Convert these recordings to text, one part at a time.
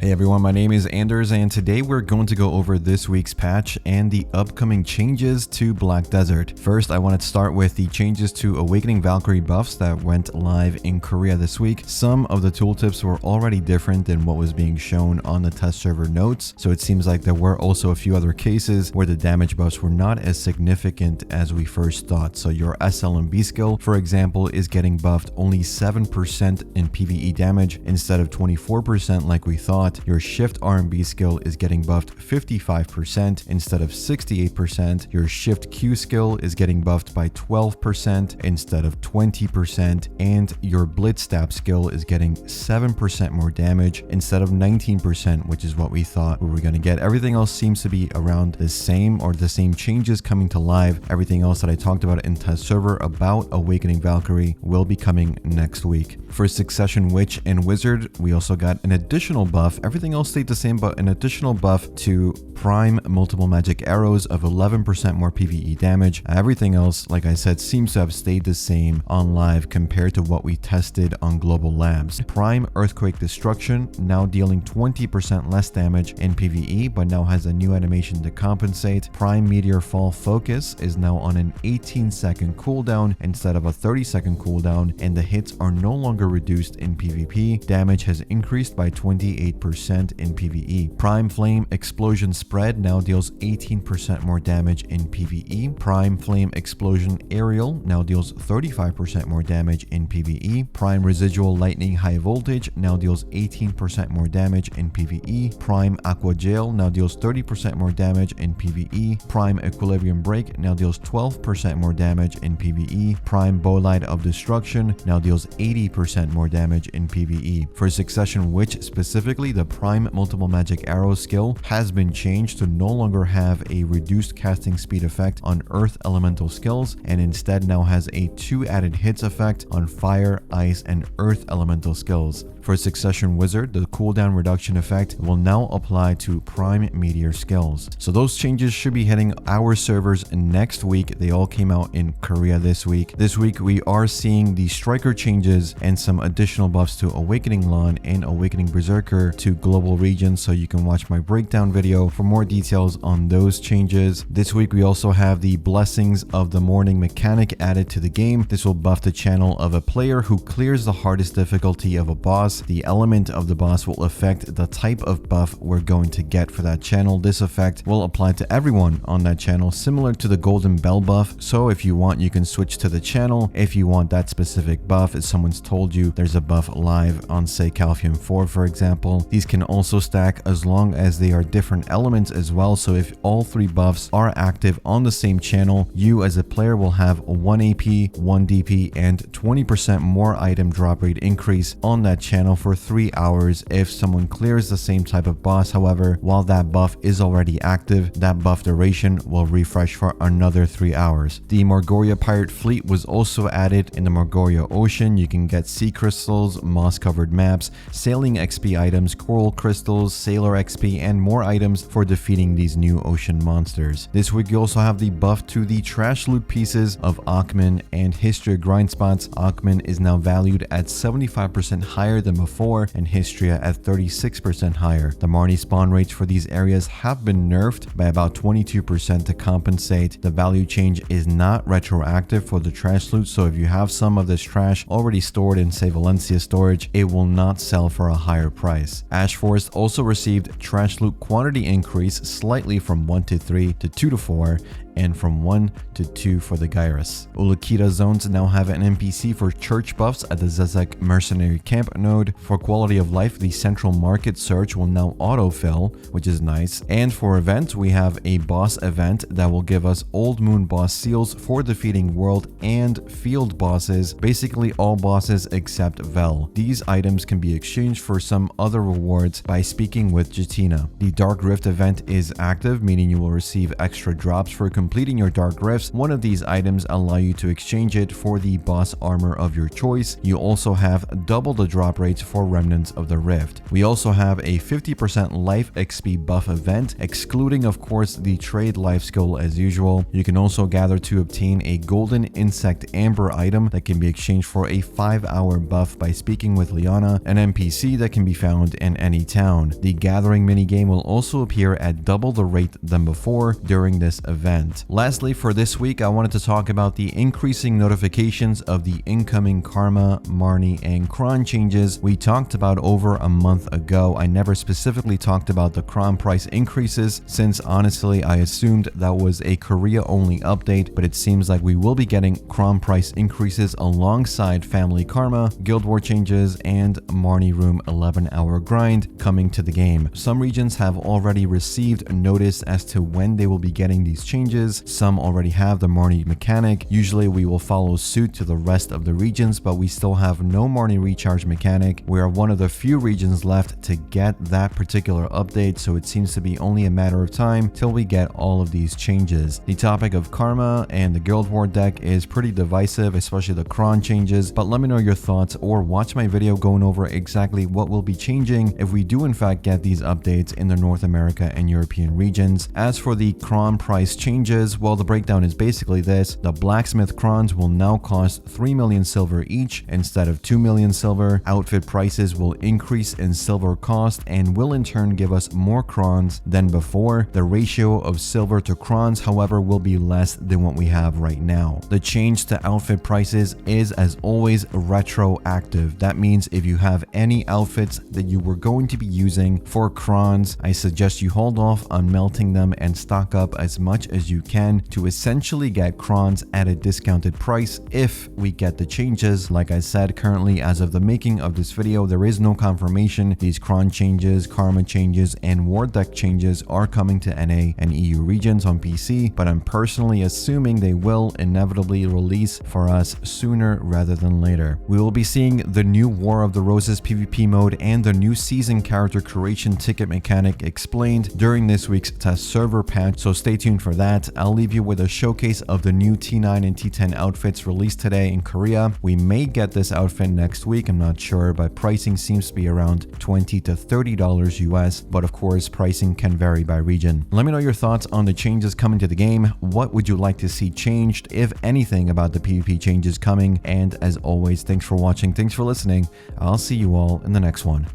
Hey everyone, my name is Anders and today we're going to go over this week's patch and the upcoming changes to Black Desert. First, I want to start with the changes to Awakening Valkyrie buffs that went live in Korea this week. Some of the tooltips were already different than what was being shown on the test server notes, so it seems like there were also a few other cases where the damage buffs were not as significant as we first thought. So your SLMB skill, for example, is getting buffed only 7% in PvE damage instead of 24% like we thought. Your Shift R&B skill is getting buffed 55% instead of 68%. Your Shift Q skill is getting buffed by 12% instead of 20%. And your Blitz Stab skill is getting 7% more damage instead of 19%, which is what we thought we were going to get. Everything else seems to be around the same or the same changes coming to live. Everything else that I talked about in test server about Awakening Valkyrie will be coming next week. For Succession Witch and Wizard, we also got an additional buff. Everything else stayed the same, but an additional buff to Prime multiple magic arrows of 11% more PvE damage. Everything else, like I said, seems to have stayed the same on live compared to what we tested on Global Labs. Prime Earthquake Destruction, now dealing 20% less damage in PvE, but now has a new animation to compensate. Prime Meteor Fall Focus is now on an 18-second cooldown instead of a 30-second cooldown, and the hits are no longer reduced in PvP. Damage has increased by 28% in PvE. Prime Flame Explosion Spread now deals 18% more damage in PvE. Prime Flame Explosion Aerial now deals 35% more damage in PvE. Prime Residual Lightning High Voltage now deals 18% more damage in PvE. Prime Aqua Gel now deals 30% more damage in PvE. Prime Equilibrium Break now deals 12% more damage in PvE. Prime Bolide of Destruction now deals 80% more damage in PvE. For Succession Witch specifically, the Prime Multiple Magic Arrow skill has been changed to no longer have a reduced casting speed effect on Earth Elemental skills, and instead now has a 2 added hits effect on Fire, Ice, and Earth Elemental skills. For Succession Wizard, the cooldown reduction effect will now apply to Prime Meteor skills. So those changes should be hitting our servers next week. They all came out in Korea this week. This week we are seeing the Striker changes and some additional buffs to Awakening Lahn and Awakening Berserker to global regions, so you can watch my breakdown video for more details on those changes. This week we also have the Blessings of the Morning mechanic added to the game. This will buff the channel of a player who clears the hardest difficulty of a boss. The element of the boss will affect the type of buff we're going to get for that channel. This effect will apply to everyone on that channel, similar to the Golden Bell buff. So if you want, you can switch to the channel if you want that specific buff. If someone's told you there's a buff live on, say, Calcium 4, for example. These can also stack as long as they are different elements as well. So if all 3 buffs are active on the same channel, you as a player will have 1 AP, 1 DP, and 20% more item drop rate increase on that channel for 3 hours if someone clears the same type of boss. However, while that buff is already active, that buff duration will refresh for another 3 hours. The Margoria Pirate Fleet was also added in the Margoria Ocean. You can get sea crystals, moss-covered maps, sailing XP items, coral crystals, sailor XP, and more items for defeating these new ocean monsters. This week you also have the buff to the trash loot pieces of Akhman and Histria grind spots. Akhman is now valued at 75% higher than before, and Histria at 36% higher. The Marni spawn rates for these areas have been nerfed by about 22% to compensate. The value change is not retroactive for the trash loot, so if you have some of this trash already stored in, say, Valencia storage, it will not sell for a higher price. Ash Forest also received trash loot quantity increase slightly from 1 to 3 to 2 to 4, and from 1 to 2 for the Gyrus. Ulukita zones now have an NPC for church buffs at the Zezek Mercenary Camp node. For quality of life, the Central Market search will now autofill, which is nice. And for events, we have a boss event that will give us Old Moon boss seals for defeating world and field bosses, basically all bosses except Vel. These items can be exchanged for some other rewards by speaking with Jatina. The Dark Rift event is active, meaning you will receive extra drops for completing completing your Dark Rifts, one of these items allow you to exchange it for the boss armor of your choice. You also have double the drop rates for Remnants of the Rift. We also have a 50% life XP buff event, excluding of course the trade life skill as usual. You can also gather to obtain a golden insect amber item that can be exchanged for a 5-hour buff by speaking with Liana, an NPC that can be found in any town. The gathering minigame will also appear at double the rate than before during this event. Lastly, for this week, I wanted to talk about the increasing notifications of the incoming Karma, Marni, and Cron changes we talked about over a month ago. I never specifically talked about the Cron price increases since honestly I assumed that was a Korea only update, but it seems like we will be getting Cron price increases alongside Family Karma, Guild War changes, and Marni Room 11-hour grind coming to the game. Some regions have already received notice as to when they will be getting these changes. Some already have the Marni mechanic. Usually we will follow suit to the rest of the regions, but we still have no Marni recharge mechanic. We are one of the few regions left to get that particular update, so it seems to be only a matter of time till we get all of these changes. The topic of Karma and the Guild War deck is pretty divisive, especially the Cron changes, but let me know your thoughts or watch my video going over exactly what will be changing if we do in fact get these updates in the North America and European regions. As for the Cron price changes, well, the breakdown is basically this. The Blacksmith Crons will now cost 3 million silver each instead of 2 million silver. Outfit prices will increase in silver cost and will in turn give us more Crons than before. The ratio of silver to Crons, however, will be less than what we have right now. The change to outfit prices is, as always, retroactive. That means if you have any outfits that you were going to be using for Crons, I suggest you hold off on melting them and stock up as much as you can to essentially get Crons at a discounted price if we get the changes. Like I said, currently as of the making of this video, there is no confirmation these Cron changes, Karma changes, and War deck changes are coming to NA and EU regions on PC, but I'm personally assuming they will inevitably release for us sooner rather than later. We will be seeing the new War of the Roses PvP mode and the new season character creation ticket mechanic explained during this week's test server patch, so stay tuned for that. I'll leave you with a showcase of the new T9 and T10 outfits released today in Korea. We may get this outfit next week, I'm not sure, but pricing seems to be around $20 to $30 US, but of course pricing can vary by region. Let me know your thoughts on the changes coming to the game. What would you like to see changed, if anything, about the PvP changes coming? And as always, thanks for watching, thanks for listening. I'll see you all in the next one.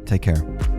Take care.